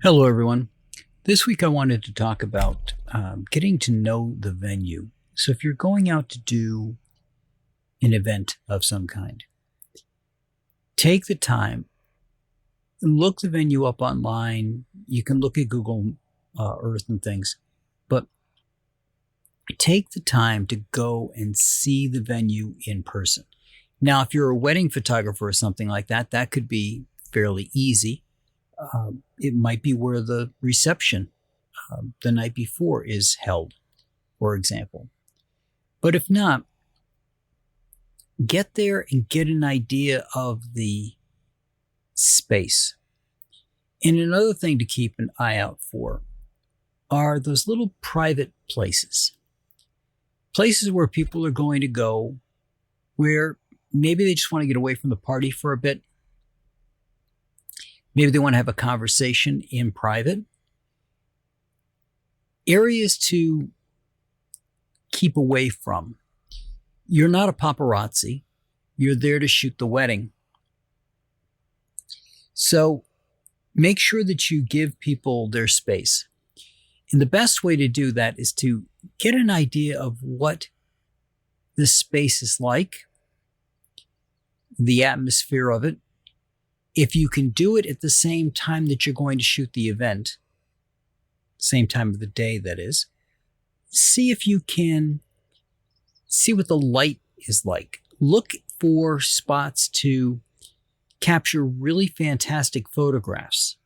Hello, everyone. This week I wanted to talk about getting to know the venue. So, if you're going out to do an event of some kind, take the time, look the venue up online. You can look at Google Earth and things, but take the time to go and see the venue in person. Now, if you're a wedding photographer or something like that, that could be fairly easy. It might be where the reception the night before is held, for example. But if not, get there and get an idea of the space. And another thing to keep an eye out for are those little private places. Places where people are going to go where maybe they just want to get away from the party for a bit. Maybe they want to have a conversation in private. Areas to keep away from. You're not a paparazzi. You're there to shoot the wedding. So make sure that you give people their space. And the best way to do that is to get an idea of what the space is like, the atmosphere of it. If you can do it at the same time that you're going to shoot the event, same time of the day, that is, see if you can see what the light is like. Look for spots to capture really fantastic photographs.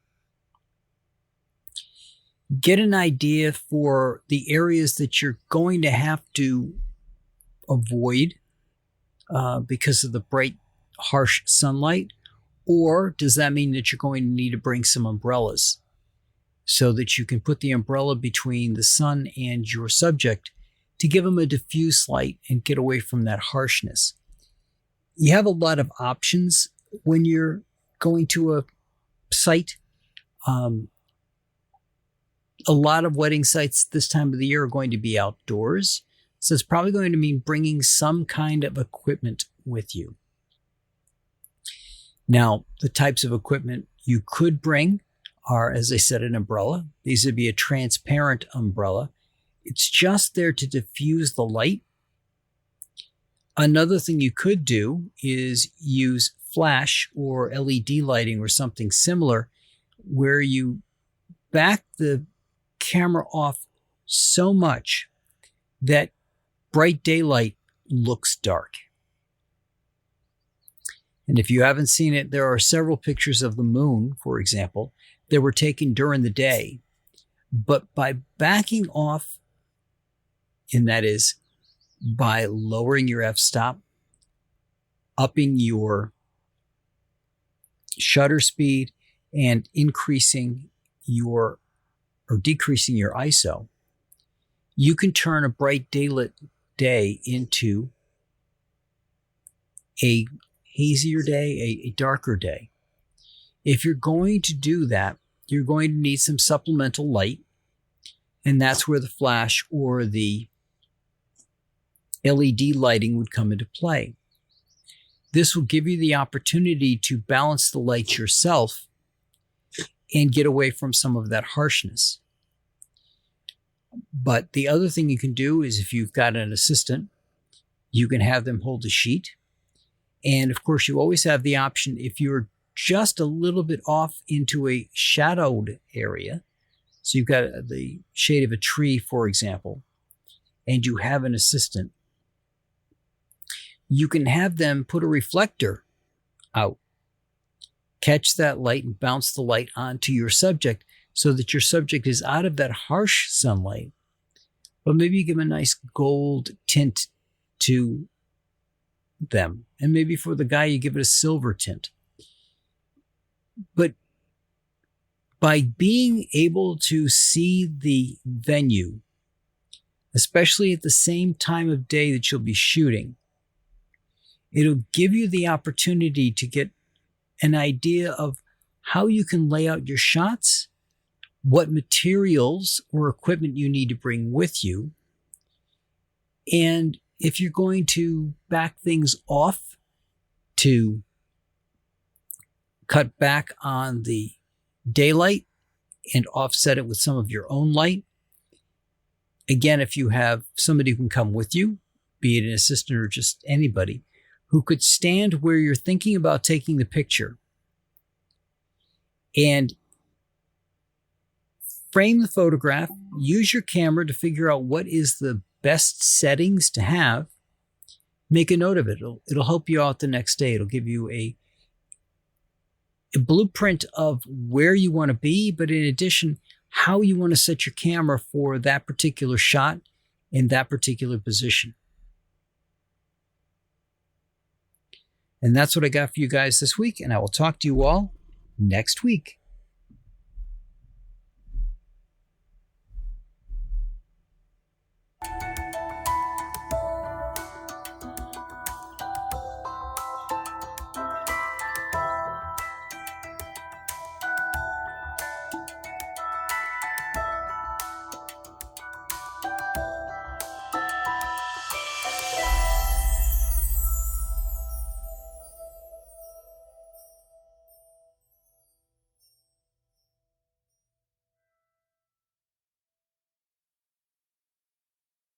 Get an idea for the areas that you're going to have to avoid because of the bright, harsh sunlight. Or does that mean that you're going to need to bring some umbrellas so that you can put the umbrella between the sun and your subject to give them a diffuse light and get away from that harshness? You have a lot of options when you're going to a site. A lot of wedding sites this time of the year are going to be outdoors. So it's probably going to mean bringing some kind of equipment with you. Now, the types of equipment you could bring are, as I said, an umbrella. These would be a transparent umbrella. It's just there to diffuse the light. Another thing you could do is use flash or LED lighting or something similar where you back the camera off so much that bright daylight looks dark. And if you haven't seen it, there are several pictures of the moon, for example, that were taken during the day. But by backing off, and that is by lowering your f-stop, upping your shutter speed, and decreasing your ISO, you can turn a bright daylit day into a hazier day, a darker day. If you're going to do that, you're going to need some supplemental light, and that's where the flash or the LED lighting would come into play. This will give you the opportunity to balance the light yourself and get away from some of that harshness. But the other thing you can do is if you've got an assistant, you can have them hold a sheet. And of course, you always have the option if you're just a little bit off into a shadowed area. So you've got the shade of a tree, for example, and you have an assistant. You can have them put a reflector out, catch that light and bounce the light onto your subject so that your subject is out of that harsh sunlight. But maybe you give a nice gold tint to them. And maybe for the guy, you give it a silver tint. But by being able to see the venue, especially at the same time of day that you'll be shooting, it'll give you the opportunity to get an idea of how you can lay out your shots, what materials or equipment you need to bring with you, and if you're going to back things off to cut back on the daylight, and offset it with some of your own light. Again, if you have somebody who can come with you, be it an assistant or just anybody, who could stand where you're thinking about taking the picture and frame the photograph, use your camera to figure out what is the best settings to have, make a note of it. It'll help you out the next day. It'll give you a blueprint of where you want to be, but in addition, how you want to set your camera for that particular shot in that particular position. And that's what I got for you guys this week, and I will talk to you all next week.